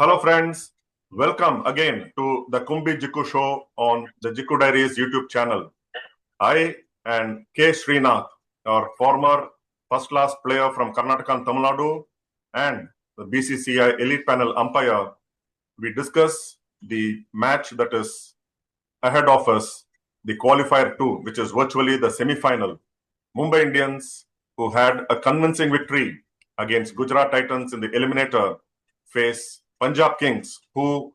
Hello, friends. Welcome again to the Kumbi-Gikku Show on the Gikkudiaries YouTube channel. I and K. Srinath, our former first-class player from Karnataka and Tamil Nadu, and the BCCI Elite Panel umpire, we discuss the match that is ahead of us, the Qualifier 2, which is virtually the semifinal. Mumbai Indians, who had a convincing victory against Gujarat Titans in the eliminator, face Punjab Kings, who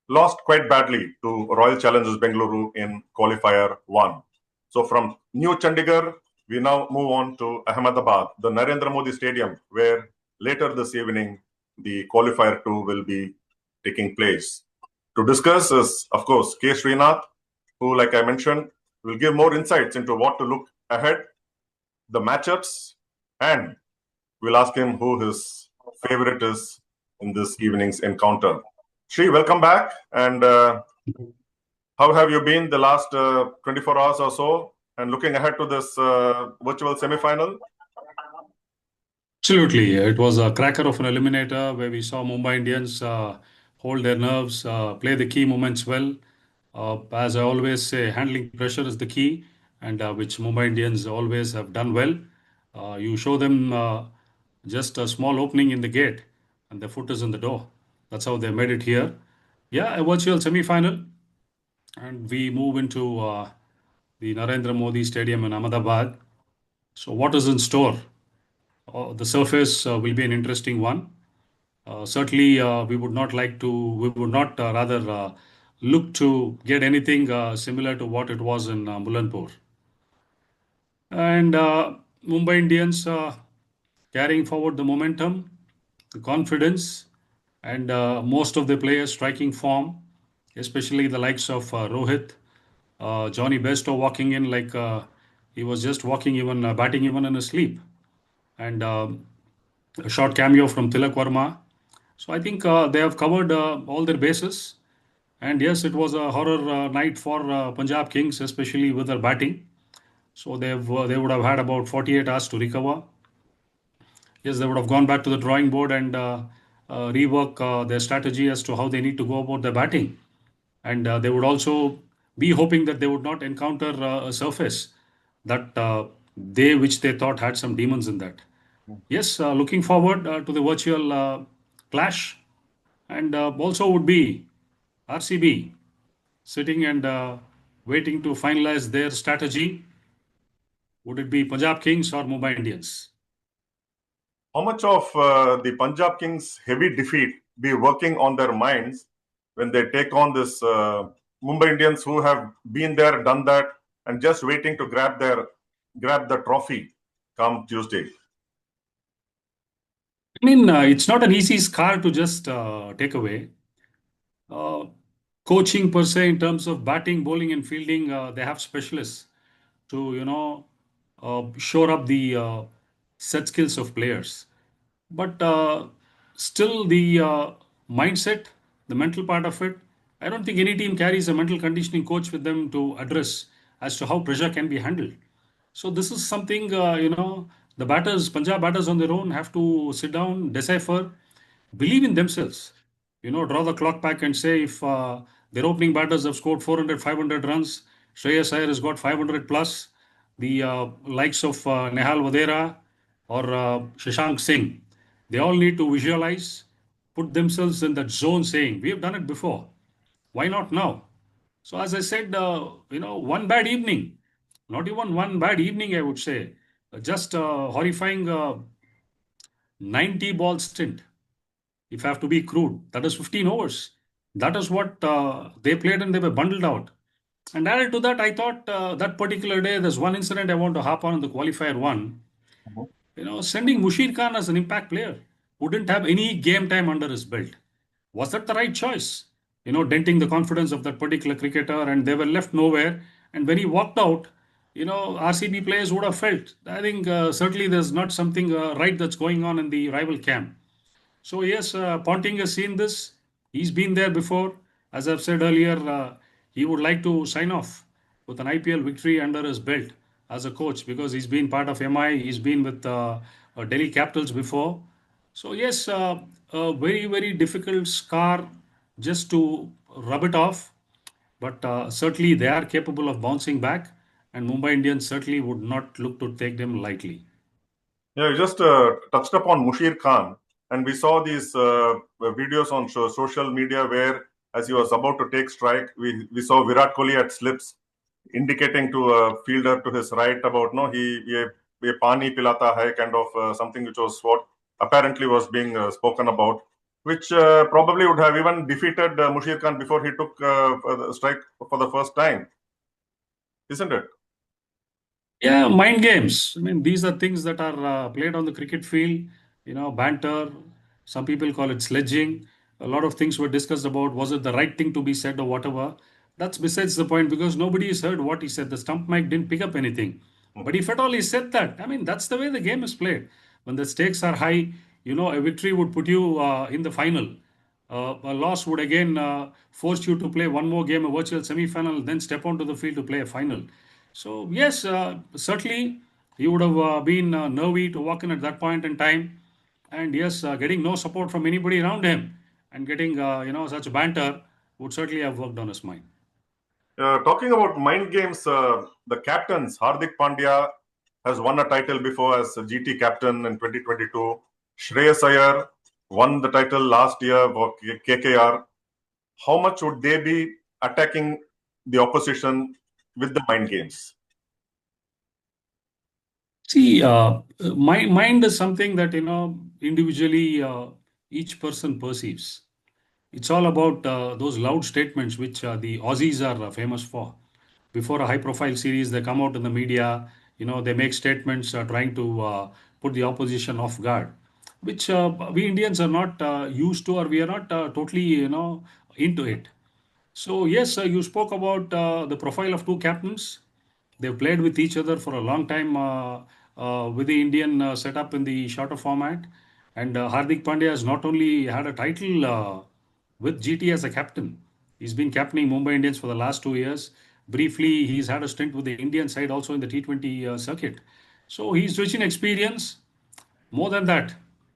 lost quite badly to Royal Challengers Bengaluru in Qualifier 1. So from New Chandigarh, we now move on to Ahmedabad, the Narendra Modi Stadium, where later this evening the Qualifier 2 will be taking place. To discuss is, of course, K. Srinath, who, like I mentioned, will give more insights into what to look ahead, the matchups, and we'll ask him who his favorite is in this evening's encounter. Shri, welcome back. And how have you been the last 24 hours or so? And looking ahead to this virtual semi-final? Absolutely. It was a cracker of an eliminator where we saw Mumbai Indians hold their nerves, play the key moments well. As I always say, handling pressure is the key, and which Mumbai Indians always have done well. You show them just a small opening in the gate, and their foot is in the door. That's how they made it here. Yeah, a virtual semi-final, and we move into the Narendra Modi Stadium in Ahmedabad. So, what is in store? The surface will be an interesting one. Certainly, we would not rather look to get anything similar to what it was in Mulanpur. And Mumbai Indians carrying forward the momentum, the confidence, and most of the players striking form, especially the likes of Rohit, Johnny Bairstow walking in like he was just walking even batting even in his sleep, and a short cameo from Tilak Verma. So I think they have covered all their bases. And yes, it was a horror night for Punjab Kings, especially with their batting. So they would have had about 48 hours to recover. Yes, they would have gone back to the drawing board and rework their strategy as to how they need to go about their batting. And they would also be hoping that they would not encounter a surface that which they thought had some demons in that. Yes, looking forward to the virtual clash, and also would be RCB sitting and waiting to finalize their strategy. Would it be Punjab Kings or Mumbai Indians? How much of the Punjab Kings' heavy defeat be working on their minds when they take on this Mumbai Indians who have been there, done that, and just waiting to grab the trophy come Tuesday? I mean, it's not an easy scar to just take away. Uh, Coaching per se, in terms of batting, bowling, and fielding, they have specialists to shore up the set skills of players. But still, the mindset, the mental part of it, I don't think any team carries a mental conditioning coach with them to address as to how pressure can be handled. So this is something the batters, Punjab batters on their own have to sit down, decipher, believe in themselves. Draw the clock back and say if their opening batters have scored 400, 500 runs, Shreyas Iyer has got 500 plus, the likes of Nehal Vadera or Shashank Singh, they all need to visualize, put themselves in that zone saying, we have done it before. Why not now? So as I said, one bad evening, not even one bad evening, I would say, just a horrifying 90 ball stint. If I have to be crude, that is 15 overs. That is what they played and they were bundled out. And added to that, I thought that particular day, there's one incident I want to harp on in the qualifier one. Sending Mushir Khan as an impact player who didn't have any game time under his belt. Was that the right choice? Denting the confidence of that particular cricketer, and they were left nowhere. And when he walked out, RCB players would have felt. I think certainly there's not something right that's going on in the rival camp. So yes, Ponting has seen this. He's been there before. As I've said earlier, he would like to sign off with an IPL victory under his belt as a coach because he's been part of MI. He's been with Delhi Capitals before. So yes, a very very difficult scar just to rub it off, but certainly they are capable of bouncing back, and Mumbai Indians certainly would not look to take them lightly. Yeah, you just touched upon Mushir Khan, and we saw these videos on social media where, as he was about to take strike, we saw Virat Kohli at slips, indicating to a fielder to his right about no, ye pani pilata hai kind of something which was what apparently was being spoken about, which probably would have even defeated Mushir Khan before he took the strike for the first time, isn't it? Yeah, mind games. I mean, these are things that are played on the cricket field, banter. Some people call it sledging. A lot of things were discussed about was it the right thing to be said or whatever. That's besides the point because nobody has heard what he said. The stump mic didn't pick up anything. But if at all he said that, I mean, that's the way the game is played. When the stakes are high, a victory would put you in the final. A loss would again force you to play one more game, a virtual semi-final, then step onto the field to play a final. So yes, certainly he would have been nervy to walk in at that point in time, and yes, getting no support from anybody around him and getting such banter would certainly have worked on his mind. Talking about mind games, the captains, Hardik Pandya has won a title before as a GT captain in 2022. Shreyas Iyer won the title last year for KKR. How much would they be attacking the opposition with the mind games? See, mind is something that individually each person perceives. It's all about those loud statements which the Aussies are famous for. Before a high profile series, they come out in the media, they make statements trying to put the opposition off guard, which we Indians are not used to, or we are not totally, into it. So, yes, you spoke about the profile of two captains. They've played with each other for a long time with the Indian setup in the shorter format. And Hardik Pandya has not only had a title with GT as a captain, he's been captaining Mumbai Indians for the last 2 years. Briefly, he's had a stint with the Indian side also in the T20 circuit. So he's rich in experience. More than that,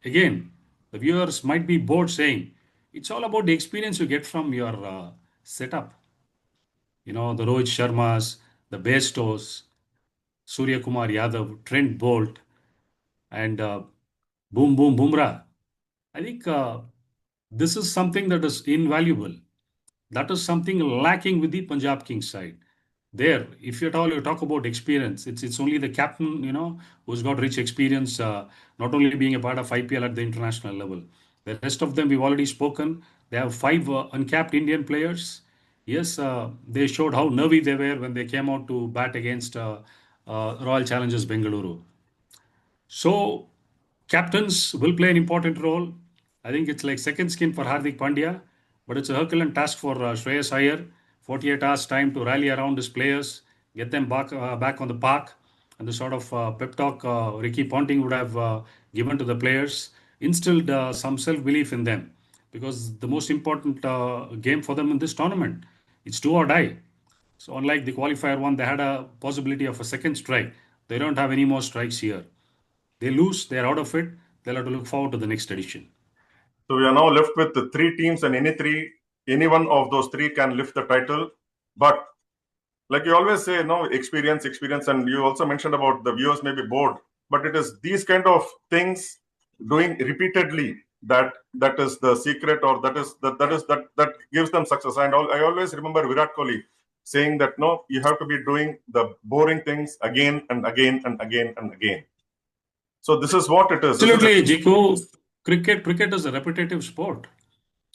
again, the viewers might be bored saying it's all about the experience you get from your setup. The Rohit Sharmas, the Bairstows, Surya Kumar Yadav, Trent Bolt, and Bumrah. I think this is something that is invaluable. That is something lacking with the Punjab Kings side. There, if at all you talk about experience, it's only the captain, who's got rich experience, not only being a part of IPL at the international level. The rest of them we've already spoken. They have five uncapped Indian players. Yes, they showed how nervy they were when they came out to bat against Royal Challengers Bengaluru. So captains will play an important role. I think it's like second skin for Hardik Pandya, but it's a Herculean task for Shreyas Iyer. 48 hours time to rally around his players, get them back on the park, and the sort of pep talk Ricky Ponting would have given to the players instilled some self-belief in them, because the most important game for them in this tournament, it's do or die. So unlike the qualifier one, they had a possibility of a second strike. They don't have any more strikes here. They lose, they're out of it. They'll have to look forward to the next edition. So we are now left with the three teams, and any one of those three can lift the title. But like you always say, no, experience, and you also mentioned about the viewers may be bored, but it is these kind of things doing repeatedly that is the secret, or that gives them success. And I always remember Virat Kohli saying that no, you have to be doing the boring things again and again and again and again. So this is what it is, isn't it? Absolutely, Jiku. Cricket is a repetitive sport.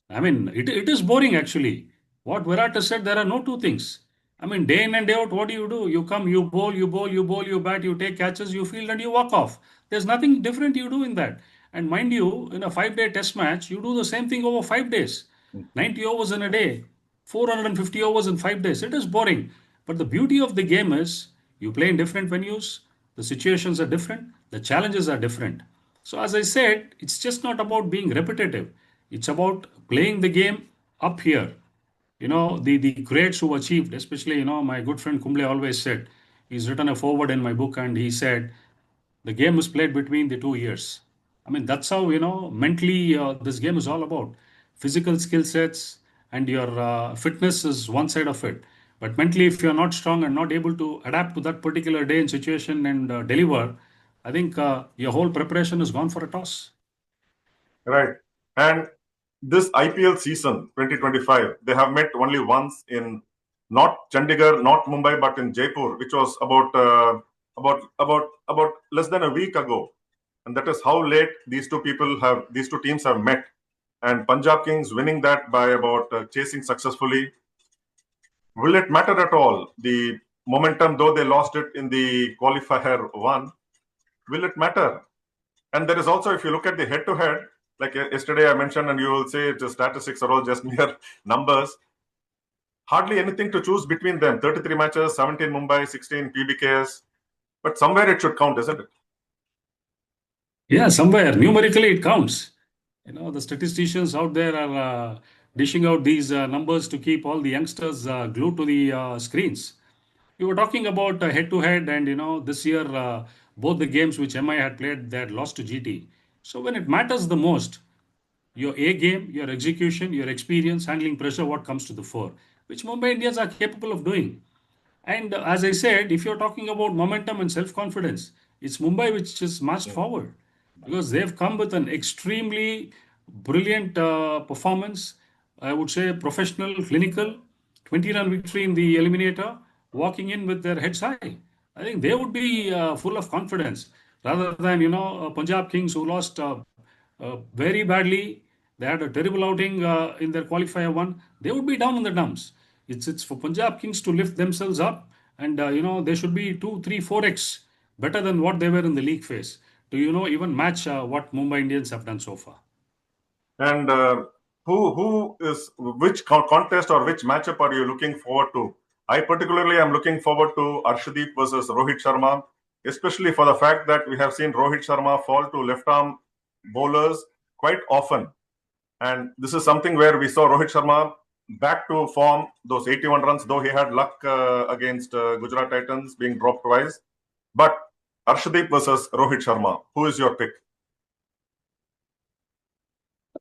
I mean, it is boring actually. What Virat has said, there are no two things. I mean, day in and day out, what do? You come, you bowl, you bowl, you bowl, you bat, you take catches, you field, and you walk off. There's nothing different you do in that. And mind you, in a 5 day test match, you do the same thing over 5 days. 90 overs in a day, 450 overs in 5 days. It is boring. But the beauty of the game is you play in different venues, the situations are different, the challenges are different. So, as I said, it's just not about being repetitive. It's about playing the game up here. The greats who achieved, especially, my good friend Kumble always said, he's written a foreword in my book, and he said, the game is played between the 2 years. I I mean, that's how, mentally this game is all about. Physical skill sets and your fitness is one side of it. But mentally, if you're not strong and not able to adapt to that particular day and situation and deliver, I think your whole preparation is gone for a toss. Right. And this IPL season 2025, they have met only once in not Chandigarh, not Mumbai, but in Jaipur, which was about less than a week ago. And that is how late these two teams have met. And Punjab Kings winning that by about chasing successfully. Will it matter at all? The momentum, though they lost it in the qualifier one, will it matter? And there is also, if you look at the head-to-head, like yesterday I mentioned, and you will say the statistics are all just mere numbers. Hardly anything to choose between them. 33 matches, 17 Mumbai, 16 PBKs. But somewhere it should count, isn't it? Yeah, somewhere numerically it counts. The statisticians out there are dishing out these numbers to keep all the youngsters glued to the screens. You were talking about head to head, and this year both the games which MI had played, they had lost to GT. So when it matters the most, your A game, your execution, your experience, handling pressure, what comes to the fore, which Mumbai Indians are capable of doing. And as I said, if you're talking about momentum and self confidence, it's Mumbai which is marched forward because they've come with an extremely brilliant performance. I would say professional, clinical, 20-run victory in the eliminator, walking in with their heads high. I think they would be full of confidence rather than, Punjab Kings who lost very badly. They had a terrible outing in their qualifier one. They would be down in the dumps. It's for Punjab Kings to lift themselves up, and they should be 2, 3, 4x better than what they were in the league phase to even match what Mumbai Indians have done so far. And which contest or which matchup are you looking forward to? I particularly am looking forward to Arshdeep versus Rohit Sharma, especially for the fact that we have seen Rohit Sharma fall to left arm bowlers quite often. And this is something where we saw Rohit Sharma back to form, those 81 runs, though he had luck against Gujarat Titans being dropped twice. But Arshdeep versus Rohit Sharma, who is your pick?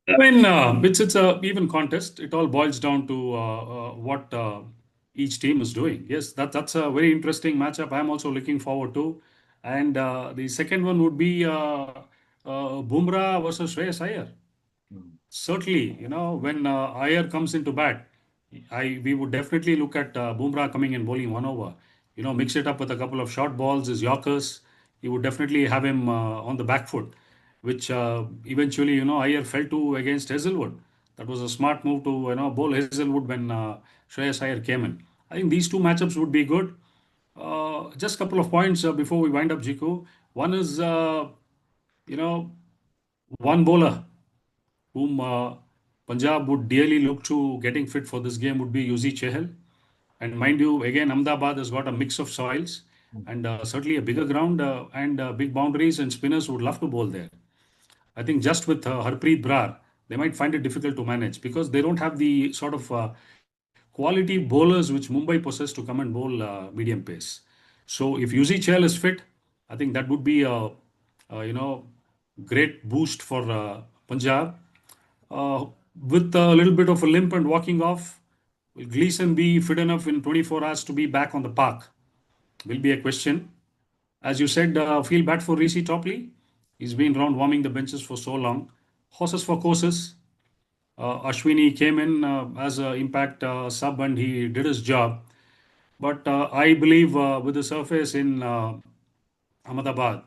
I mean, it's a even contest. It all boils down to what each team is doing. Yes, that's a very interesting matchup. I'm also looking forward to. And the second one would be Bumrah versus Shreyas Iyer. Certainly, when Iyer comes into bat, we would definitely look at Bumrah coming and bowling one over. Mix it up with a couple of short balls, his Yorkers. You would definitely have him on the back foot, which eventually, Iyer fell to against Hazelwood. That was a smart move to, bowl Hazelwood when Shreyas Iyer came in. I think these two matchups would be good. Just a couple of points before we wind up, Jiku. One is, one bowler whom Punjab would dearly look to getting fit for this game would be Yuzi Chahal. And mind you, again, Ahmedabad has got a mix of soils and certainly a bigger ground and big boundaries, and spinners would love to bowl there. I think just with Harpreet Brar, they might find it difficult to manage because they don't have the sort of quality bowlers which Mumbai possess to come and bowl medium pace. So if Yuzi Chahal is fit, I think that would be a great boost for Punjab. Uh, with a little bit of a limp and walking off, will Gleason be fit enough in 24 hours to be back on the park? Will be a question. As you said, feel bad for Reece Topley. He's been around warming the benches for so long. Horses for courses. Ashwini came in as an impact sub and he did his job. But I believe with the surface in Ahmedabad,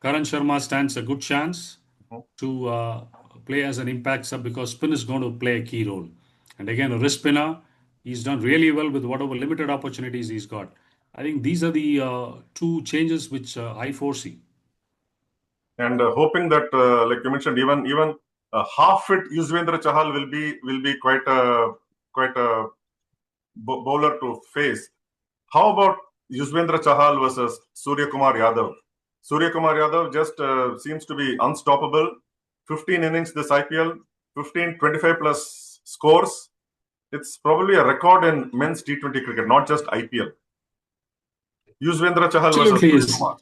Karan Sharma stands a good chance to play as an impact sub because spin is going to play a key role. And again, a wrist spinner, he's done really well with whatever limited opportunities he's got. I think these are the two changes which I foresee. And hoping that, like you mentioned, even half fit Yuzvendra Chahal will be quite a bowler to face. How about Yuzvendra Chahal versus Surya Kumar Yadav? Surya Kumar Yadav just seems to be unstoppable. 15 innings this IPL, 15, 25 plus scores. It's probably a record in men's T20 cricket, not just IPL. Yuzvendra Chahal versus Absolutely Surya is. Kumar.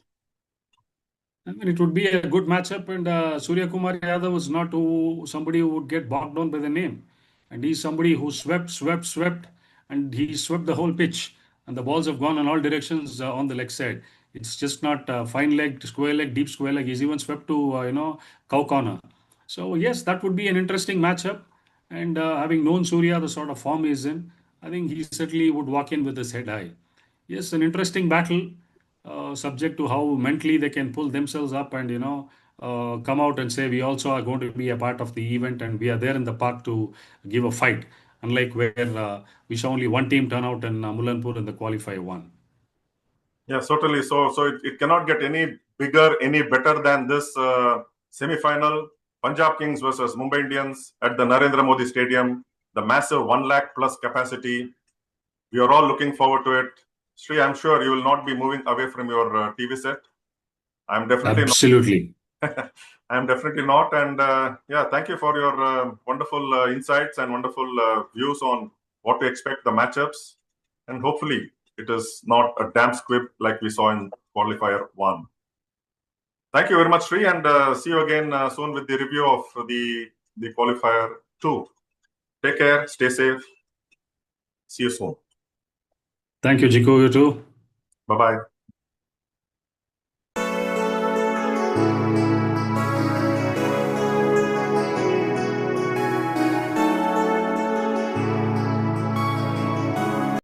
I mean, it would be a good matchup, and Surya Kumar Yadav was not somebody who would get bogged down by the name, and he's somebody who swept, and he swept the whole pitch, and the balls have gone in all directions on the leg side. It's just not fine leg, square leg, deep square leg. He's even swept to cow corner. So yes, that would be an interesting matchup, and having known Surya, the sort of form he's in, I think he certainly would walk in with his head high. Yes, an interesting battle, subject to how mentally they can pull themselves up and come out and say we also are going to be a part of the event and we are there in the park to give a fight. Unlike where we saw only one team turn out in Mullanpur in the qualifier one. Yeah, certainly. So it cannot get any bigger, any better than this semi-final. Punjab Kings versus Mumbai Indians at the Narendra Modi Stadium. The massive 1 lakh plus capacity. We are all looking forward to it. Sri, I'm sure you will not be moving away from your TV set. I'm definitely not. Absolutely. I'm definitely not. And yeah, thank you for your wonderful insights and wonderful views on what to expect the matchups. And hopefully, it is not a damp squib like we saw in qualifier one. Thank you very much, Sri, and see you again soon with the review of the qualifier two. Take care, stay safe. See you soon. Thank you, Jiko. You too. Bye bye.